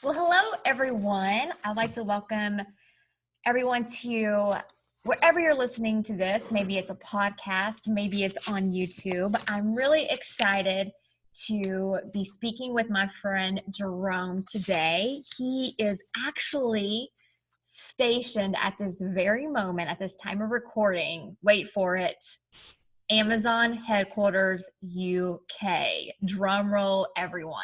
Well, hello, everyone. I'd like to welcome everyone to wherever you're listening to this. Maybe it's a podcast, maybe it's on YouTube. I'm really excited to be speaking with my friend Jérôme today. He is actually stationed at this very moment, at this time of recording. Wait for it. Amazon headquarters, UK. Drum roll, everyone.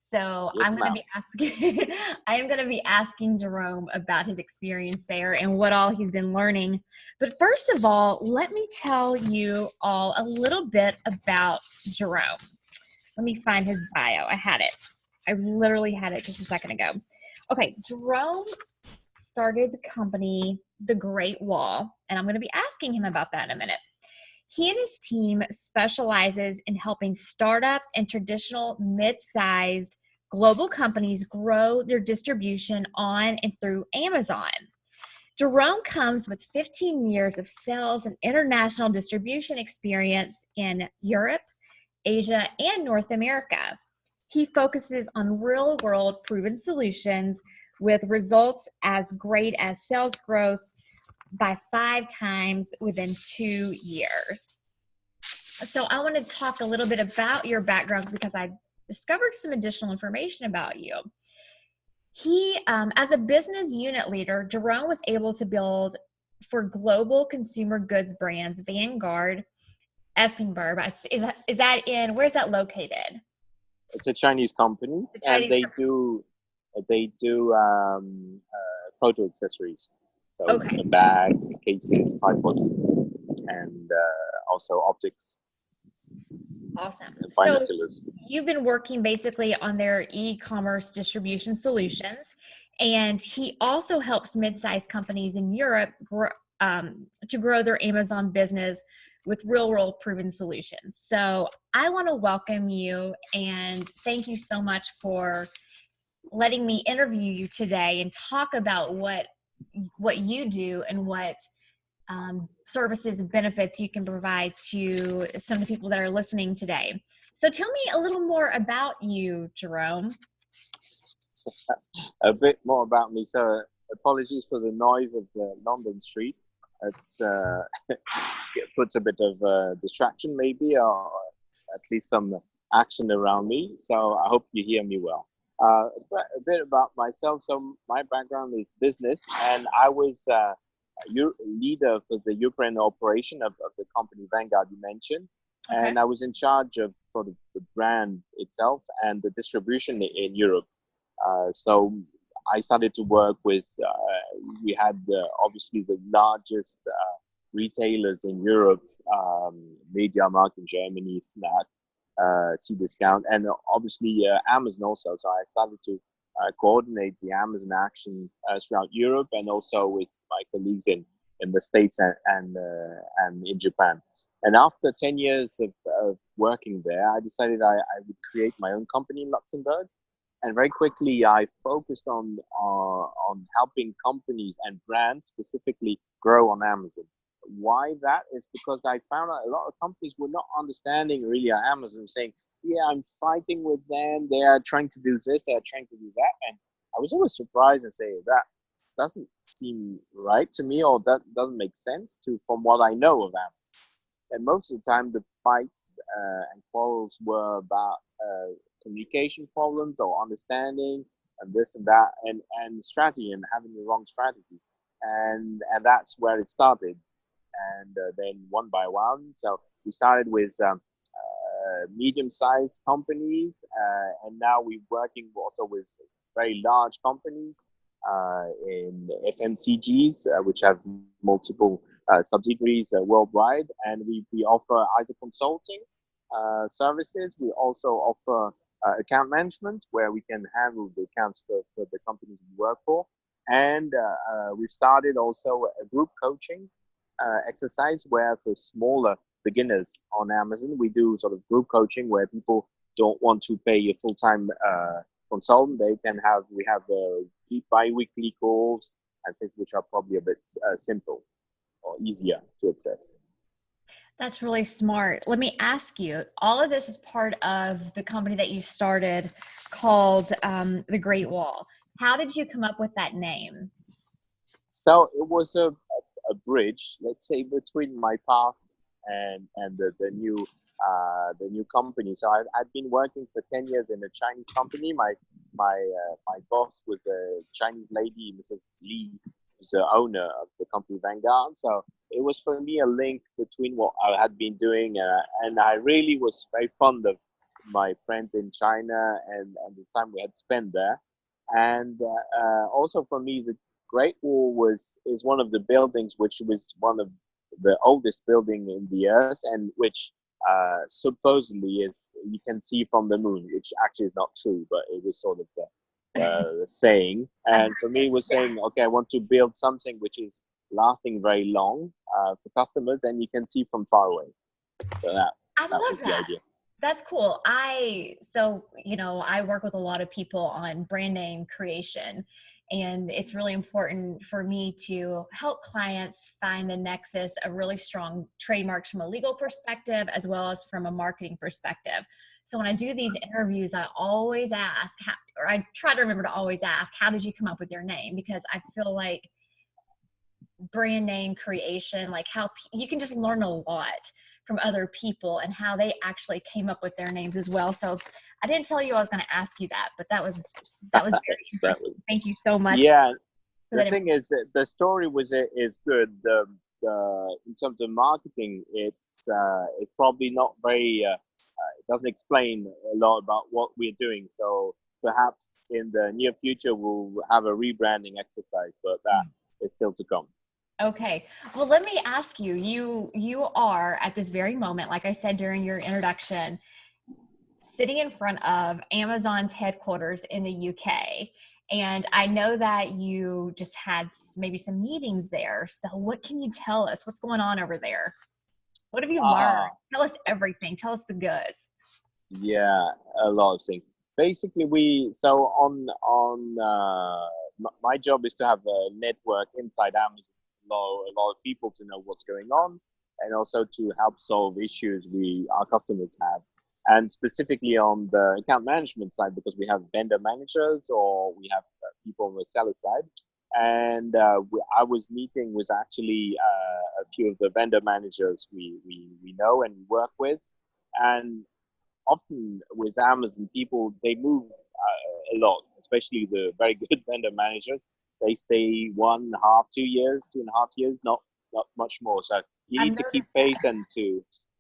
So Yes, I'm going to ma'am. be asking, I am going to be asking Jérôme about his experience there and what all he's been learning. But first of all, let me tell you all a little bit about Jérôme. Let me find his bio. I had it. I literally had it just a second ago. Okay, Jérôme started the company, The Great Wall, and I'm going to be asking him about that in a minute. He and his team specializes in helping startups and traditional mid-sized global companies grow their distribution on and through Amazon. Jérôme comes with 15 years of sales and international distribution experience in Europe, Asia, and North America. He focuses on real-world proven solutions with results as great as sales growth by 5 times within 2 years. So I want to talk a little bit about your background because I discovered some additional information about you. He, as a business unit leader, Jérôme was able to build for global consumer goods brands Vanguard, Espenberg. Is that in, where's that located? It's a Chinese company, and they do photo accessories, so Okay. bags, cases, tripods, and also optics. Awesome. And So binoculars. you've been working basically on their e-commerce distribution solutions, and he also helps mid-sized companies in Europe to grow their Amazon business with real-world proven solutions. So I want to welcome you and thank you so much for letting me interview you today and talk about what you do and what services and benefits you can provide to some of the people that are listening today. So tell me a little more about you, Jérôme. A bit more about me. So apologies for the noise of the London street. It's it puts a bit of distraction maybe, or at least some action around me. So I hope you hear me well. A bit about myself. So my background is business, and I was leader for the European operation of the company Vanguard you mentioned. Okay. And I was in charge of sort of the brand itself and the distribution in Europe. So I started to work with, we had obviously the largest retailers in Europe, MediaMarkt in Germany, Fnac, Cdiscount, and obviously Amazon also. So I started to coordinate the Amazon action throughout Europe, and also with my colleagues in the States and in Japan. And after 10 years of working there, I decided I would create my own company in Luxembourg. And very quickly, I focused on helping companies and brands specifically grow on Amazon. Why that is because I found out a lot of companies were not understanding really Amazon, saying, yeah, I'm fighting with them. They are trying to do this. They are trying to do that. And I was always surprised and say that doesn't seem right to me, or that doesn't make sense from what I know of Amazon. And most of the time, the fights and quarrels were about communication problems or understanding and this and that, and strategy, and having the wrong strategy. And that's where it started. And then one by one, so we started with medium-sized companies, and now we're working also with very large companies in FMCGs, which have multiple subsidiaries worldwide, and we offer either consulting services. We also offer account management, where we can handle the accounts for the companies we work for, and we started also a group coaching exercise where for smaller beginners on Amazon, we do sort of group coaching where people don't want to pay a full-time consultant. We have bi-weekly calls and things which are probably a bit simple or easier to access. That's really smart. Let me ask you, all of this is part of the company that you started called the Great Wall. How did you come up with that name? So it was a bridge, let's say, between my past and the new company. So I'd been working for 10 years in a Chinese company. My boss was a Chinese lady, Mrs. Lee, who's the owner of the company Vanguard. So it was for me a link between what I had been doing, and I really was very fond of my friends in China and the time we had spent there. And also for me, the Great Wall is one of the buildings which was one of the oldest building in the earth, and which supposedly is you can see from the moon, which actually is not true, but it was sort of the saying. I've And heard for me, it this. was Yeah. saying, okay, I want to build something which is lasting very long for customers, and you can see from far away. So I that love was the that. idea. That's cool. I work with a lot of people on brand name creation, and it's really important for me to help clients find the nexus of really strong trademarks from a legal perspective as well as from a marketing perspective. So when I do these interviews, I always ask, or I try to remember to always ask, how did you come up with your name? Because I feel like brand name creation, like how you can just learn a lot from other people and how they actually came up with their names as well. So I didn't tell you I was going to ask you that, but that was very That interesting. was, Thank you so much yeah. for The that. thing is that the story is good. The in terms of marketing, it's probably not very. It doesn't explain a lot about what we're doing. So perhaps in the near future we'll have a rebranding exercise, but that is still to come. Okay. Well, let me ask you, you are at this very moment, like I said during your introduction, sitting in front of Amazon's headquarters in the UK. And I know that you just had maybe some meetings there. So what can you tell us? What's going on over there? What have you learned? Ah, Tell us everything. Tell us the goods. yeah, a lot of things. Basically, my job is to have a network inside Amazon, a lot of people to know what's going on, and also to help solve issues our customers have. And specifically on the account management side, because we have vendor managers or we have people on the seller side. And I was meeting with actually a few of the vendor managers we know and work with. And often with Amazon, people they move a lot, especially the very good vendor managers. They stay 1.5, 2 years, 2.5 years, not much more. So you I've need to keep noticed pace, that. and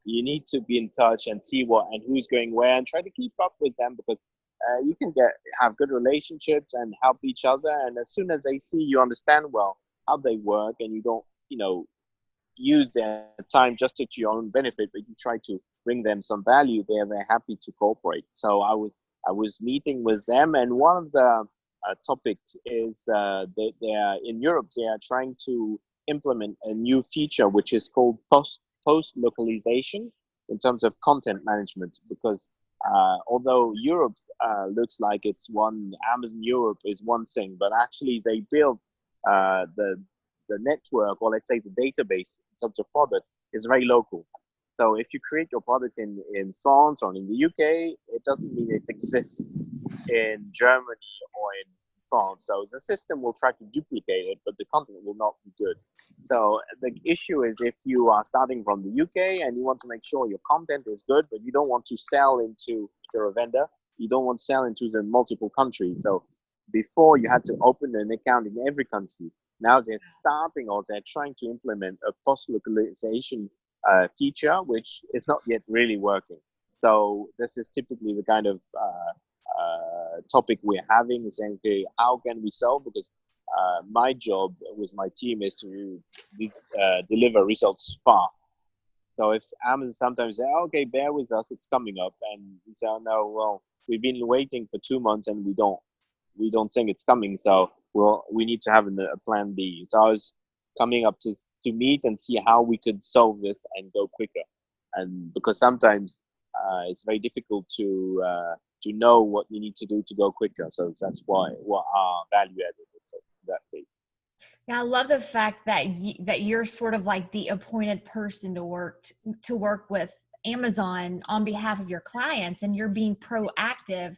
you need to be in touch and see what and who's going where, and try to keep up with them, because you can have good relationships and help each other. And as soon as they see you understand well how they work, and you don't use their time just to your own benefit, but you try to bring them some value, they're very happy to cooperate. So I was meeting with them, and one of the topics is they are in Europe. They are trying to implement a new feature which is called post localization in terms of content management, because although Europe looks like it's one Amazon Europe is one thing, but actually they built the network, or let's say the database in terms of product, is very local. So if you create your product in France or in the UK, it doesn't mean it exists in Germany or in France. So the system will try to duplicate it, but the content will not be good. So the issue is, if you are starting from the UK and you want to make sure your content is good, but you don't want to sell into, if you're a vendor, you don't want to sell into the multiple countries. So before you had to open an account in every country. Now they're starting, or they're trying to implement a post-localization feature, which is not yet really working. So this is typically the kind of topic we're having, is saying, okay, how can we solve? Because my job with my team is to deliver results fast. So if Amazon sometimes say, okay, bear with us, it's coming up, and we say, oh, no, well, we've been waiting for 2 months and we don't think it's coming, so we need to have a plan B. So I was coming up to meet and see how we could solve this and go quicker, and because sometimes it's very difficult to know what you need to do to go quicker. So that's what our value added is in that case. Yeah, I love the fact that that you're sort of like the appointed person to work with Amazon on behalf of your clients, and you're being proactive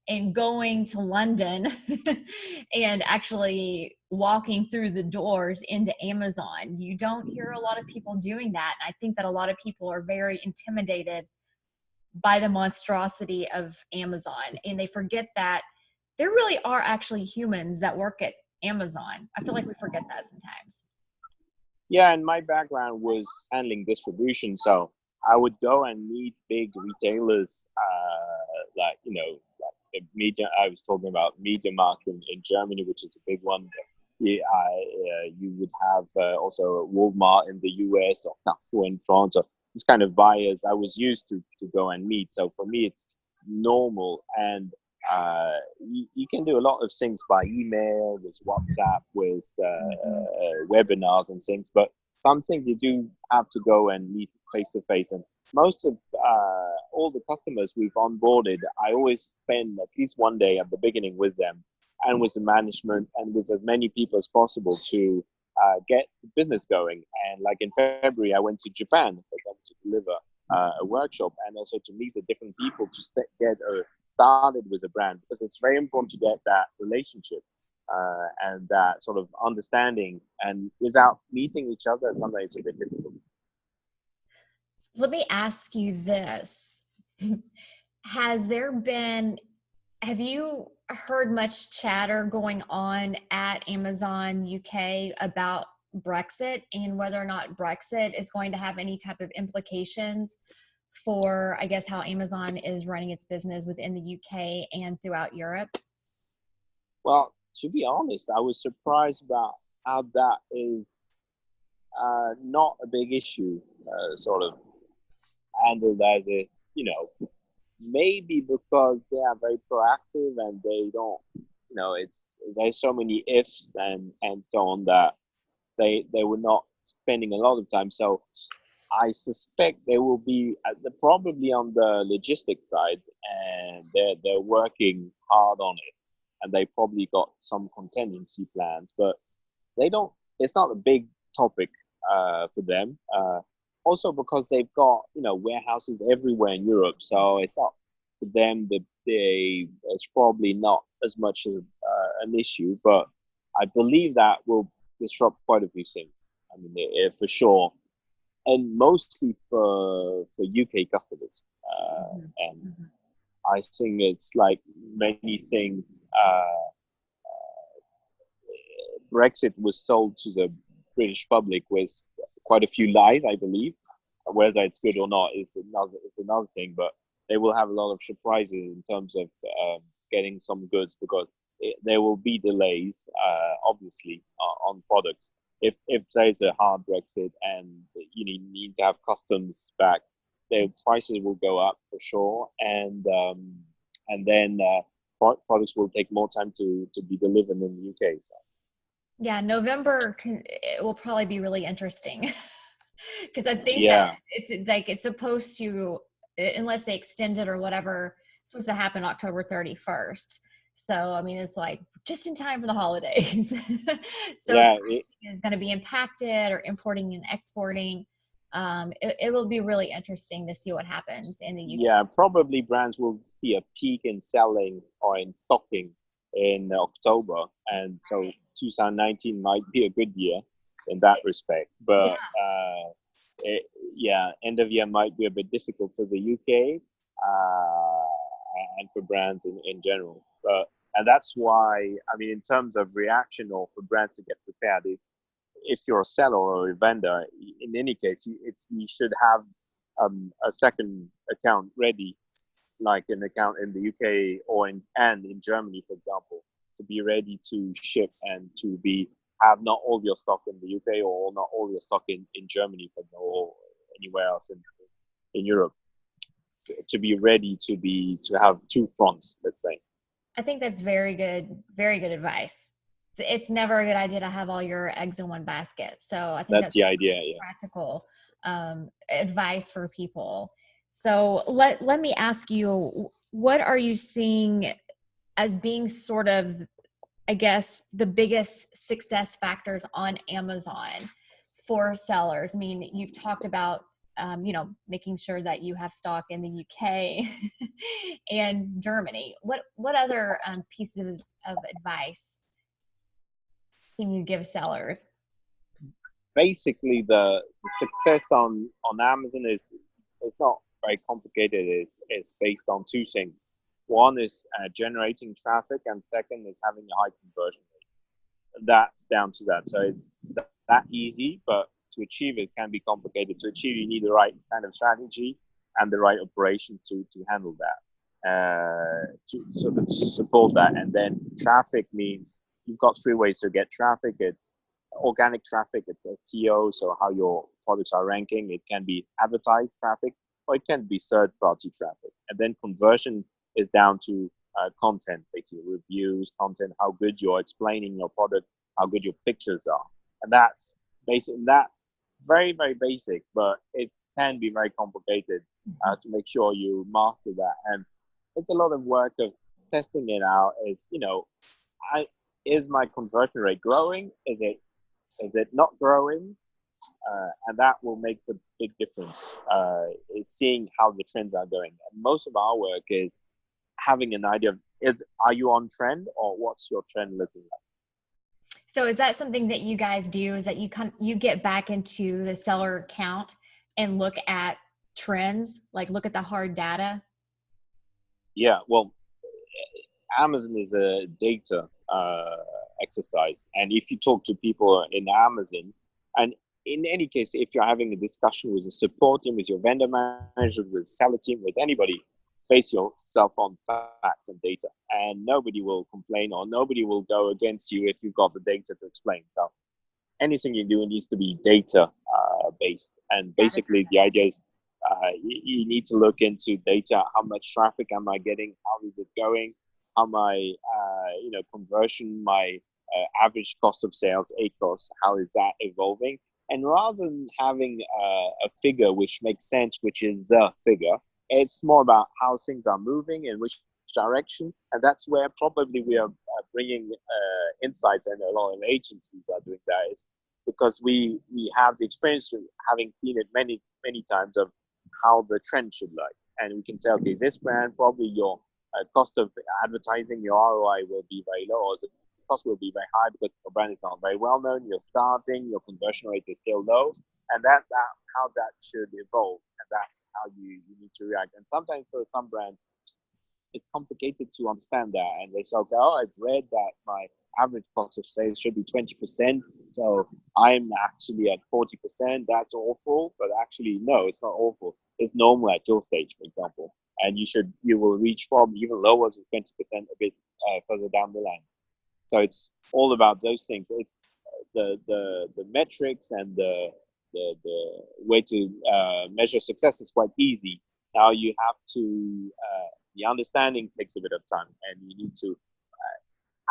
in going to London and actually walking through the doors into Amazon. You don't hear a lot of people doing that. I think that a lot of people are very intimidated by the monstrosity of Amazon, and they forget that there really are actually humans that work at Amazon. I feel like we forget that sometimes. Yeah, and my background was handling distribution, so I would go and meet big retailers, like like the media. I was talking about Media Markt in Germany, which is a big one. Yeah, you would have also Walmart in the US or Carrefour in France, or this kind of buyers I was used to go and meet. So for me, it's normal, and you can do a lot of things by email, with WhatsApp, with Mhm. webinars and things. But some things you do have to go and meet face to face. And most of all the customers we've onboarded, I always spend at least one day at the beginning with them and with the management and with as many people as possible to get the business going. And like in February, I went to Japan for them to deliver a workshop and also to meet the different people to get started with a brand, because it's very important to get that relationship and that sort of understanding. And without meeting each other, sometimes it's a bit difficult. Let me ask you this. Has there been, have you heard much chatter going on at Amazon UK about Brexit and whether or not Brexit is going to have any type of implications for, I guess, how Amazon is running its business within the UK and throughout Europe? Well, to be honest, I was surprised about how that is not a big issue, sort of handled as a, maybe because they are very proactive and they don't, it's there's so many ifs and so on that they were not spending a lot of time. So I suspect they will be probably on the logistics side, and they're working hard on it, and they probably got some contingency plans, but they don't. It's not a big topic for them. Also because they've got warehouses everywhere in Europe, so it's not for them that it's probably not as much of an issue. But I believe that will disrupt quite a few things. I mean, for sure, and mostly for UK customers. Mm-hmm. And Mm-hmm. I think it's like many things. Brexit was sold to the British public with quite a few lies, I believe. Whether it's good or not is another thing. But they will have a lot of surprises in terms of getting some goods, because there will be delays, obviously, on products. If there's a hard Brexit and you need to have customs back, their prices will go up for sure, and then products will take more time to be delivered in the UK. So. Yeah, November it will probably be really interesting because I think that Yeah, it's like it's supposed to, unless they extend it or whatever, it's supposed to happen October 31st. So, I mean, it's like just in time for the holidays. So yeah, pricing is going to be impacted, or importing and exporting. It will be really interesting to see what happens in the UK. yeah. Probably brands will see a peak in selling or in stocking in October, and so Right. 2019 might be a good year in that respect. Yeah. But it, yeah, end of year might be a bit difficult for the UK and for brands in general. But and that's why, I mean, in terms of reaction or for brands to get prepared, if you're a seller or a vendor, in any case, you should have a second account ready, like an account in the UK and in Germany, for example, to be ready to ship and to have not all your stock in the UK or not all your stock in Germany, or anywhere else in Europe, so to be ready to have two fronts, let's say. I think that's very good advice. It's never a good idea to have all your eggs in one basket. So I think That's that's the idea. Yeah. practical advice for people. So let me ask you, what are you seeing as being sort of I guess, the biggest success factors on Amazon for sellers? I mean, you've talked about, making sure that you have stock in the UK and Germany. What other pieces of advice can you give sellers? Basically, the success on Amazon is, it's not very complicated. It's based on two things. One is generating traffic, and second is having a high conversion rate. That's down to that. So it's that easy, but to achieve it can be complicated. To achieve, you need the right kind of strategy and the right operation to handle that, to sort of support that. And then traffic means you've got three ways to get traffic. It's organic traffic, it's SEO, so how your products are ranking. It can be advertised traffic, or it can be third-party traffic. And then conversion is down to content, basically reviews, content, how good you're explaining your product, how good your pictures are. And that's basic. That's very, very basic, but it can be very complicated to make sure you master that. And it's a lot of work of testing it out. Is my conversion rate growing? Is it not growing? And that will make a big difference, is seeing how the trends are going. And most of our work is having an idea of, are you on trend, or what's your trend looking like? So is that something that you guys do, is that you get back into the seller account and look at trends, like look at the hard data? Yeah, well, Amazon is a data exercise. And if you talk to people in Amazon, and in any case, if you're having a discussion with a support team, with your vendor manager, with seller team, with anybody, base yourself on facts and data, and nobody will complain, or nobody will go against you if you've got the data to explain. So anything you do needs to be data based. And basically the idea is you need to look into data. How much traffic am I getting? How is it going? How my conversion, my average cost of sales, ACOS, how is that evolving? And rather than having a figure which makes sense, which is the figure, it's more about how things are moving, in which direction. And that's where probably we are bringing insights, and a lot of agencies are doing that, is because we have the experience of having seen it many, many times, of how the trend should look. And we can say, okay, this brand, probably your cost of advertising, your ROI will be very low, or the cost will be very high because your brand is not very well known, you're starting, your conversion rate is still low, and that how that should evolve, and that's how you need to react. And sometimes for some brands, it's complicated to understand that, and they say, okay, I've read that my average cost of sales should be 20%, so I'm actually at 40%. That's awful, but actually no, it's not awful. It's normal at your stage, for example, and you will reach probably even lower than 20% a bit further down the line. So it's all about those things. It's the metrics, and the way to measure success is quite easy. Now you have to the understanding takes a bit of time, and you need to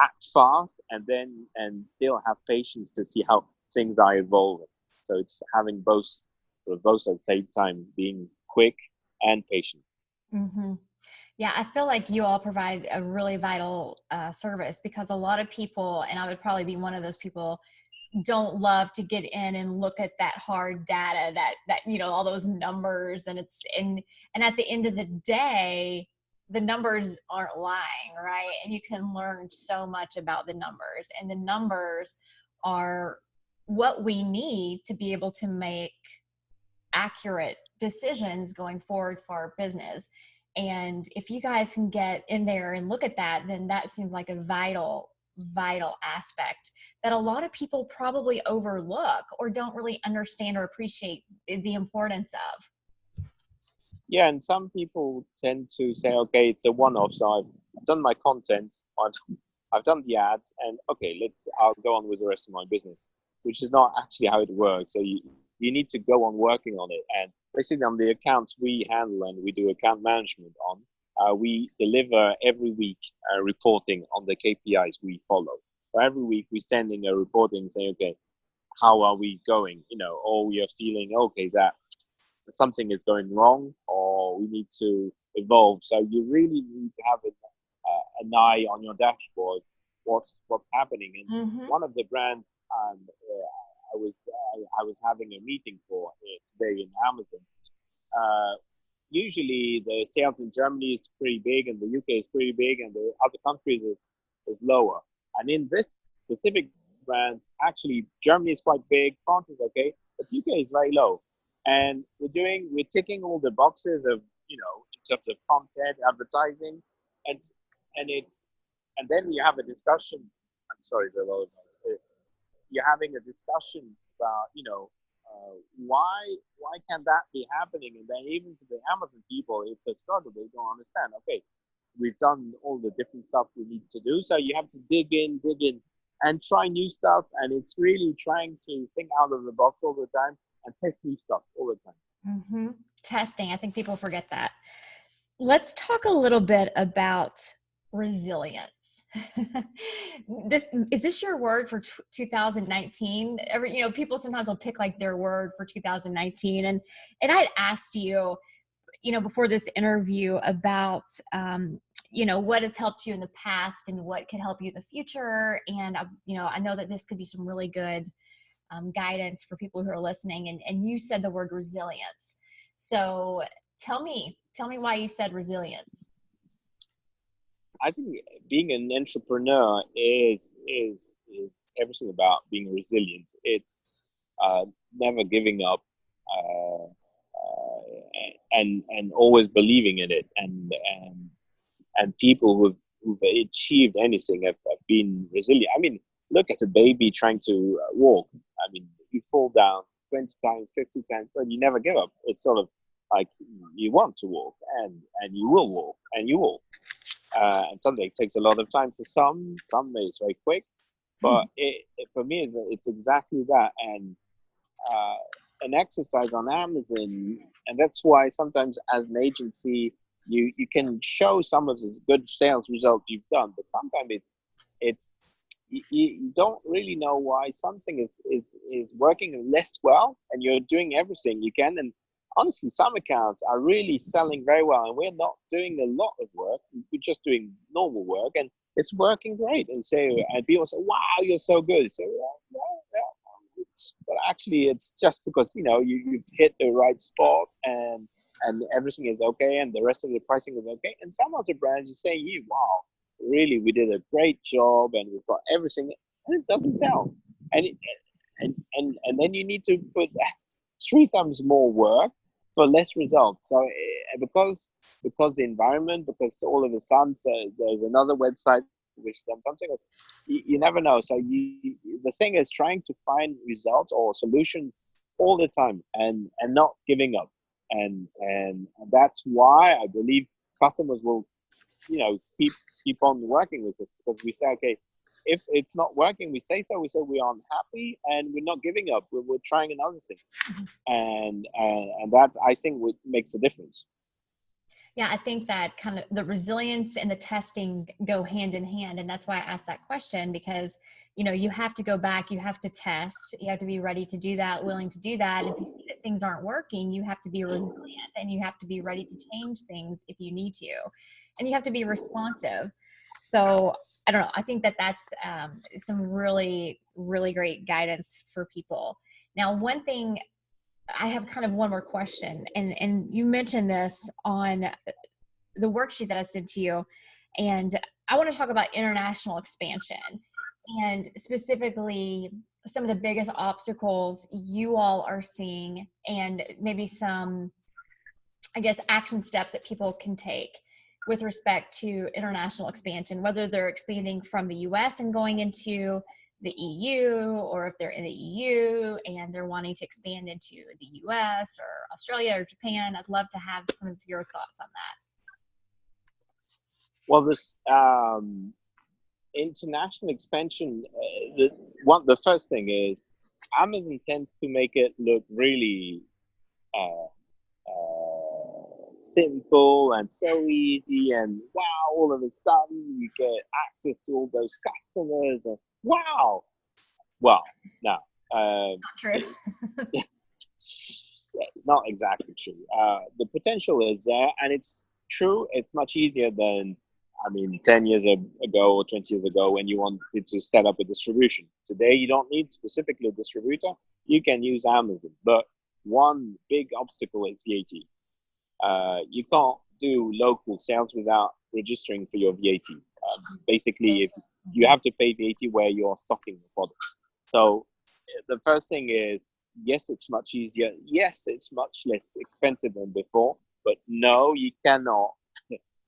act fast, and still have patience to see how things are evolving. So it's having both at the same time, being quick and patient. Mm-hmm. Yeah, I feel like you all provide a really vital service, because a lot of people, and I would probably be one of those people, don't love to get in and look at that hard data, that all those numbers, and at the end of the day, the numbers aren't lying, right? And you can learn so much about the numbers, and the numbers are what we need to be able to make accurate decisions going forward for our business. And if you guys can get in there and look at that, then that seems like a vital aspect that a lot of people probably overlook, or don't really understand or appreciate the importance of. Yeah, and some people tend to say, okay, it's a one-off. So I've done my content, I've done the ads, and okay, I'll go on with the rest of my business, which is not actually how it works. So you need to go on working on it. And basically on the accounts we handle and we do account management on, we deliver every week reporting on the KPIs we follow. So every week we're sending a reporting saying, okay, how are we going? Or we are feeling, okay, that something is going wrong, or we need to evolve. So you really need to have an eye on your dashboard what's happening. And Mm-hmm. one of the brands I was having a meeting for today in Amazon. Usually the sales in Germany is pretty big, and the UK is pretty big, and the other countries is lower. And in this specific brands, actually Germany is quite big, France is okay, but UK is very low. And we're ticking all the boxes of, in terms of content, advertising, and and then you have a discussion. I'm sorry, the low. You're having a discussion about, why can that be happening? And then even to the Amazon people, it's a struggle. They don't understand. Okay, we've done all the different stuff we need to do, so you have to dig in, and try new stuff. And it's really trying to think out of the box all the time and test new stuff all the time. Mm-hmm. Testing. I think people forget that. Let's talk a little bit about resilience. Is this your word for 2019? People sometimes will pick like their word for 2019, and I'd asked you, before this interview about what has helped you in the past and what could help you in the future, and I know that this could be some really good guidance for people who are listening, and you said the word resilience. So tell me why you said resilience. I think being an entrepreneur is everything about being resilient. It's never giving up, and always believing in it. And people who've achieved anything have been resilient. I mean, look at a baby trying to walk. I mean, you fall down 20 times, 50 times, but you never give up. It's sort of like you want to walk, and you will walk, and you will. And something it takes a lot of time for some it's very quick, but for me it's exactly that. And an exercise on Amazon, and that's why sometimes as an agency you can show some of the good sales results you've done, but sometimes it's you don't really know why something is working less well, and you're doing everything you can. And honestly, some accounts are really selling very well, and we're not doing a lot of work. We're just doing normal work, and it's working great. And people say, "Wow, you're so good." So, yeah. But actually, it's just because you've hit the right spot, and everything is okay, and the rest of the pricing is okay. And some other brands are saying, "Wow, really, we did a great job, and we've got everything," and it doesn't sell. And then you need to put 3 times more work for less results. So because the environment, because all of a sudden there's another website which done something else, you never know. So the thing is trying to find results or solutions all the time, and not giving up. And that's why I believe customers will keep on working with us, because we say, okay, if it's not working, we say so. We say we are unhappy, and we're not giving up. We're trying another thing, and that, I think, makes a difference. Yeah, I think that kind of the resilience and the testing go hand in hand, and that's why I asked that question, because you have to go back, you have to test, you have to be ready to do that, willing to do that. If you see that things aren't working, you have to be resilient, and you have to be ready to change things if you need to, and you have to be responsive. So I don't know. I think that that's some really, really great guidance for people. Now, one thing, I have kind of one more question, and you mentioned this on the worksheet that I sent to you, and I want to talk about international expansion, and specifically some of the biggest obstacles you all are seeing, and maybe some, I guess, action steps that people can take with respect to international expansion, whether they're expanding from the US and going into the EU, or if they're in the EU and they're wanting to expand into the US or Australia or Japan. I'd love to have some of your thoughts on that. Well, this international expansion, the first thing is Amazon tends to make it look really simple and so easy, and wow, all of a sudden you get access to all those customers, and wow. Well, no, not true. It's not exactly true. The potential is there, and it's true. It's much easier than I mean, 10 years ago or 20 years ago when you wanted to set up a distribution. Today, you don't need specifically a distributor. You can use Amazon. But one big obstacle is VAT. You can't do local sales without registering for your VAT. Basically, if you have to pay VAT where you're stocking the products. So the first thing is, yes, it's much easier. Yes, it's much less expensive than before. But no, you cannot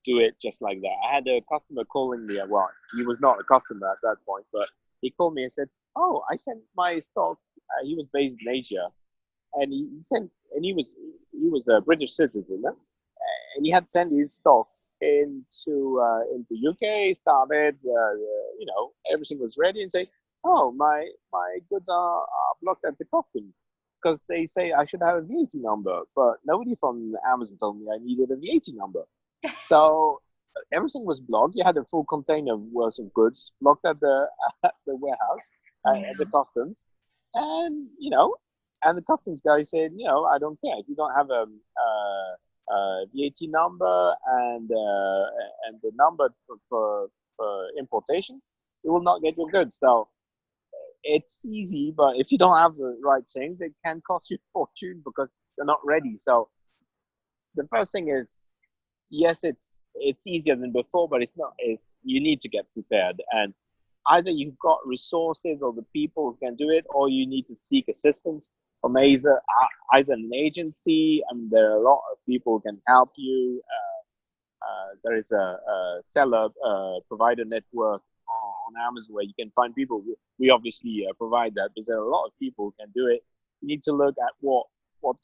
do it just like that. I had a customer calling me. Well, he was not a customer at that point, but he called me and said, "Oh, I sent my stock." He was based in Asia, and he sent, and he was a British citizen, and he had sent his stock into UK. Started, everything was ready, and say, "Oh, my goods are blocked at the customs." Because they say I should have a VAT number, but nobody from Amazon told me I needed a VAT number. So everything was blocked. You had a full container worth of goods blocked at the warehouse, at the customs, and and the customs guy said, I don't care if you don't have a VAT number and the number for importation, you will not get your goods. So it's easy, but if you don't have the right things, it can cost you a fortune because you're not ready. So the first thing is, yes, it's easier than before, but it's not. You need to get prepared, and either you've got resources or the people who can do it, or you need to seek assistance from either an agency. And there are a lot of people who can help you. There is a seller provider network on Amazon where you can find people. We obviously provide that, but there are a lot of people who can do it. You need to look at what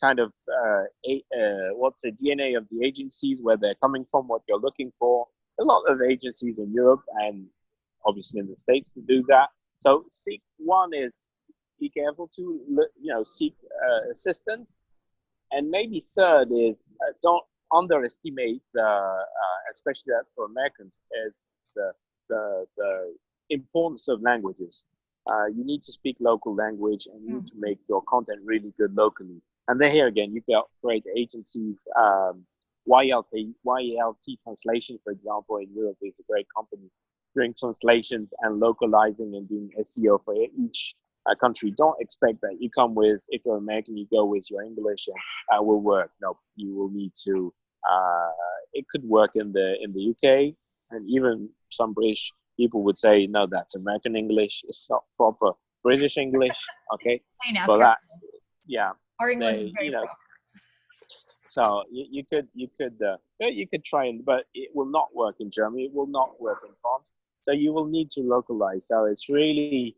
kind of what's the DNA of the agencies, where they're coming from, what you're looking for. A lot of agencies in Europe and obviously in the States to do that. So one is be careful to seek assistance, and maybe third is don't underestimate especially that for Americans, is the importance of languages. You need to speak local language, and you need to make your content really good locally. And then here again, you can create agencies. YLT Translation, for example, in Europe is a great company doing translations and localizing and doing SEO for each country. Don't expect that you come with, if you're American, you go with your English and will work. No, you will need to. It could work in the UK, and even some British people would say, no, that's American English. It's not proper British English. Okay, but that, yeah. Our English is very proper. So you could try and, but it will not work in Germany. It will not work in France. So you will need to localize. So it's really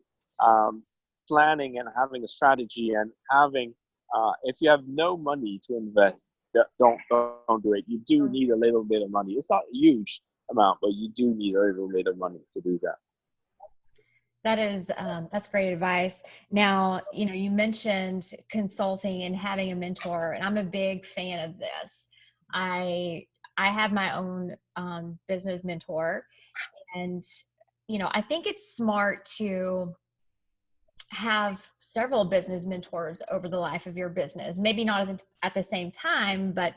planning and having a strategy, and having. If you have no money to invest, don't do it. You do need a little bit of money. It's not a huge amount, but you do need a little bit of money to do that. That's great advice. Now, you mentioned consulting and having a mentor, and I'm a big fan of this. I have my own business mentor, and I think it's smart to have several business mentors over the life of your business. Maybe not at the same time, but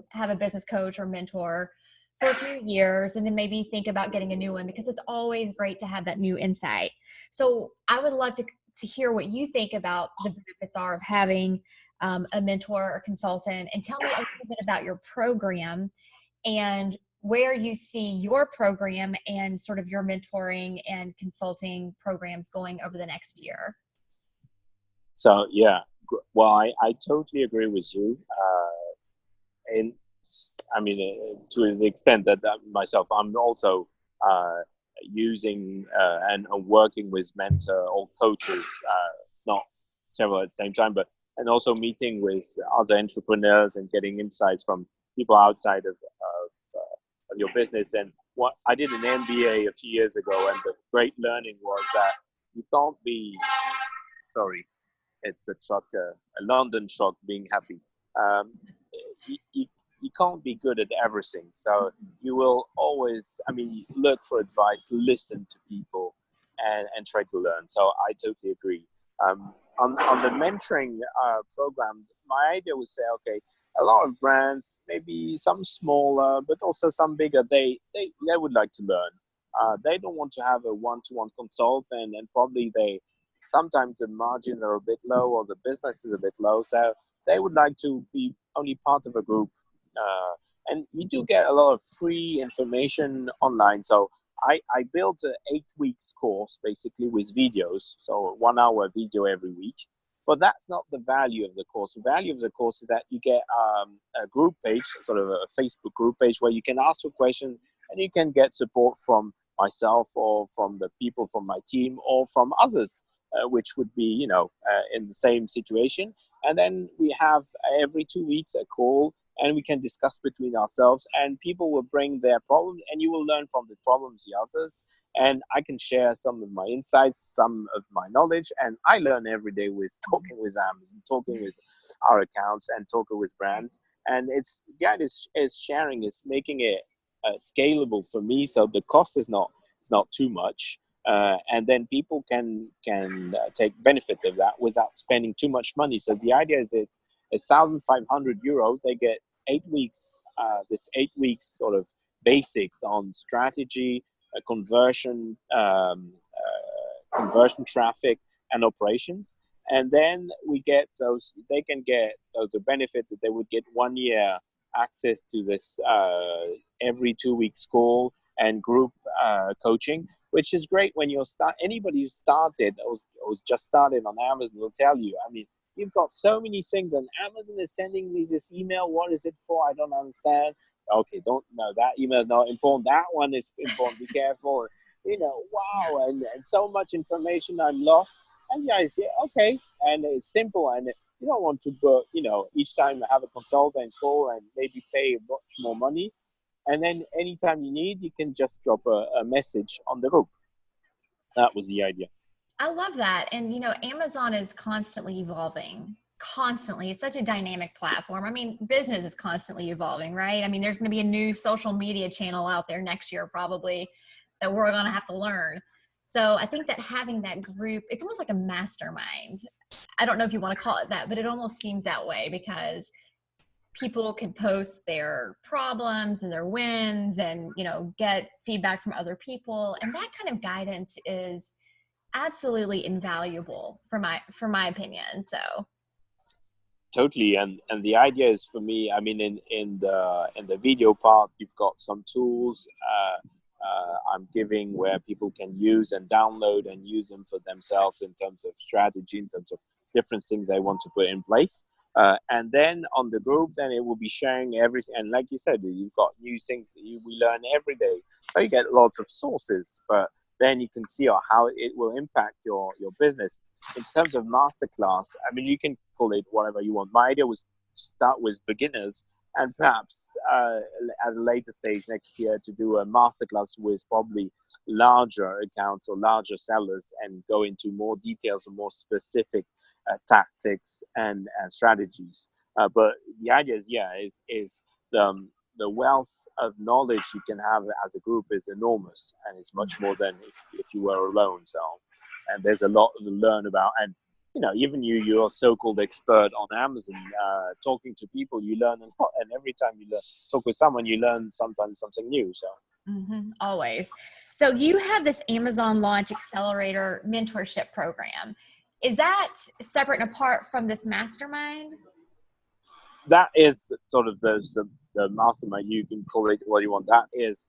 have a business coach or mentor for a few years, and then maybe think about getting a new one, because it's always great to have that new insight. So I would love to hear what you think about the benefits are of having a mentor or consultant, and tell me a little bit about your program and where you see your program and sort of your mentoring and consulting programs going over the next year. So, yeah, well, I totally agree with you. And I mean, to the extent that myself, I'm also using and working with mentor or coaches, not several at the same time, but and also meeting with other entrepreneurs and getting insights from people outside of your business. And what I did an MBA a few years ago, and the great learning was that you can't be, sorry, it's a truck, a London truck being happy. You can't be good at everything. So you will always, look for advice, listen to people, and try to learn. So I totally agree. On the mentoring program, my idea was say, okay, a lot of brands, maybe some smaller, but also some bigger, they would like to learn. They don't want to have a one-to-one consultant, and probably sometimes the margins are a bit low or the business is a bit low. So they would like to be only part of a group. And you do get a lot of free information online. So I built an 8 weeks course basically with videos. So 1 hour video every week. But that's not the value of the course. The value of the course is that you get a group page, sort of a Facebook group page, where you can ask a question and you can get support from myself or from the people from my team or from others, which would be, in the same situation. And then we have every 2 weeks a call, and we can discuss between ourselves, and people will bring their problems, and you will learn from the problems the others. And I can share some of my insights, some of my knowledge, and I learn every day with talking with Amazon, talking with our accounts, and talking with brands. And the idea is sharing, is making it scalable for me, so the cost is not too much, and then people can take benefit of that without spending too much money. So the idea is it's €1,500. They get 8 weeks, this 8 weeks sort of basics on strategy, conversion, conversion, traffic, and operations. And then they can get the benefit that they would get 1 year access to this every 2 weeks call and group coaching, which is great when anybody who started or was just started on Amazon will tell you, I mean, you've got so many things, and Amazon is sending me this email. What is it for? I don't understand. Okay, that email is not important. That one is important. Be careful. Wow, and so much information I'm lost. And I say, okay, and it's simple, and you don't want to book, each time I have a consultant call and maybe pay much more money. And then anytime you need, you can just drop a message on the group. That was the idea. I love that. And, Amazon is constantly evolving. Constantly. It's such a dynamic platform. I mean, business is constantly evolving, right? I mean, there's going to be a new social media channel out there next year, probably, that we're going to have to learn. So I think that having that group, it's almost like a mastermind. I don't know if you want to call it that, but it almost seems that way, because people can post their problems and their wins and, get feedback from other people. And that kind of guidance is absolutely invaluable for my opinion. So totally. And the idea is, for me, I mean, in the video part, you've got some tools I'm giving where people can use and download and use them for themselves in terms of strategy, in terms of different things they want to put in place. And then on the group, then it will be sharing everything. And like you said, you've got new things that we learn every day. So you get lots of sources, but then you can see how it will impact your business. In terms of masterclass, I mean, you can call it whatever you want. My idea was to start with beginners, and perhaps at a later stage next year to do a masterclass with probably larger accounts or larger sellers, and go into more details or more specific tactics and strategies. But the idea is the wealth of knowledge you can have as a group is enormous, and it's much more than if you were alone. So, and there's a lot to learn about. And even you're a so-called expert on Amazon, talking to people, you learn a lot. And every time you talk with someone, you learn sometimes something new. So always. So you have this Amazon Launch Accelerator Mentorship Program. Is that separate and apart from this mastermind? That is sort of the mastermind. You can call it what you want. That is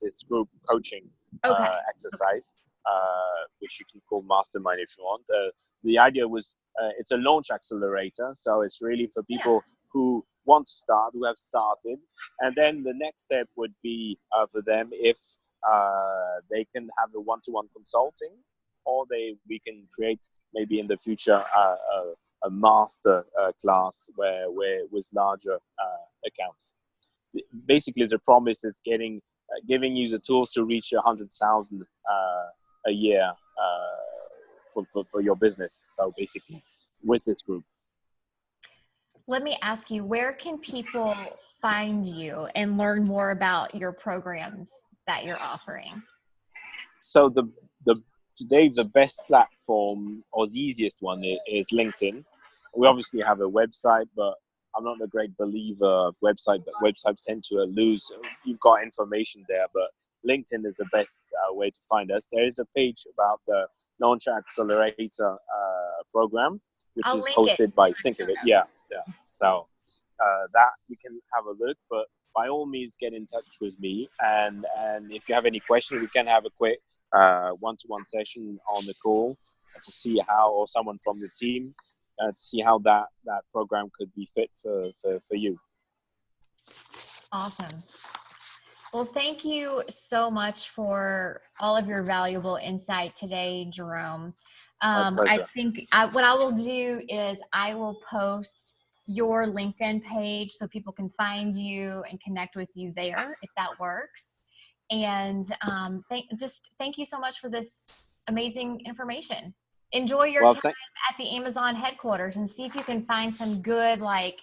this group coaching exercise, which you can call mastermind if you want. The idea was it's a launch accelerator, so it's really for people who want to start, who have started, and then the next step would be for them if they can have a one-to-one consulting, or we can create maybe in the future a master class where with larger accounts. Basically, the promise is giving you the tools to reach 100,000 a year for your business. So basically, with this group. Let me ask you, where can people find you and learn more about your programs that you're offering? So today the best platform, or the easiest one, is LinkedIn, We obviously have a website, but I'm not a great believer of website. But websites tend to lose. You've got information there, but LinkedIn is the best way to find us. There is a page about the Launch Accelerator program, which I'll is link it. hosted by Syncovit. Yeah. So that you can have a look, but by all means get in touch with me, and if you have any questions, we can have a quick one-to-one session on the call to see how, or someone from the team to see how that program could be fit for you. Awesome. Well, thank you so much for all of your valuable insight today, Jérôme. My pleasure. I think what I will do is I will post your LinkedIn page so people can find you and connect with you there, if that works. And thank you so much for this amazing information. Enjoy your time at the Amazon headquarters and see if you can find some good, like,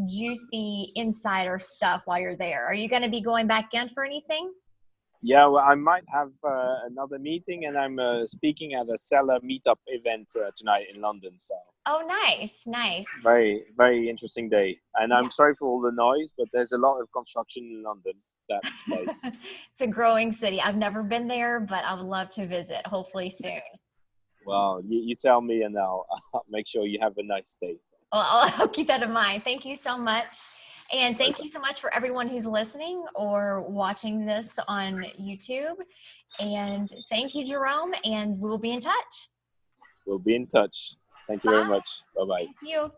juicy insider stuff while you're there. Are you going to be going back in for anything? Yeah, well, I might have another meeting, and I'm speaking at a seller meetup event tonight in London. So. Oh, nice. Very, very interesting day. And I'm sorry for all the noise, but there's a lot of construction in London that day. It's a growing city. I've never been there, but I would love to visit, hopefully soon. Well, you tell me, and I'll make sure you have a nice day. Well, I'll keep that in mind. Thank you so much. And thank you so much for everyone who's listening or watching this on YouTube. And thank you, Jérôme, and we'll be in touch. We'll be in touch. Thank you very much. Bye-bye. Thank you.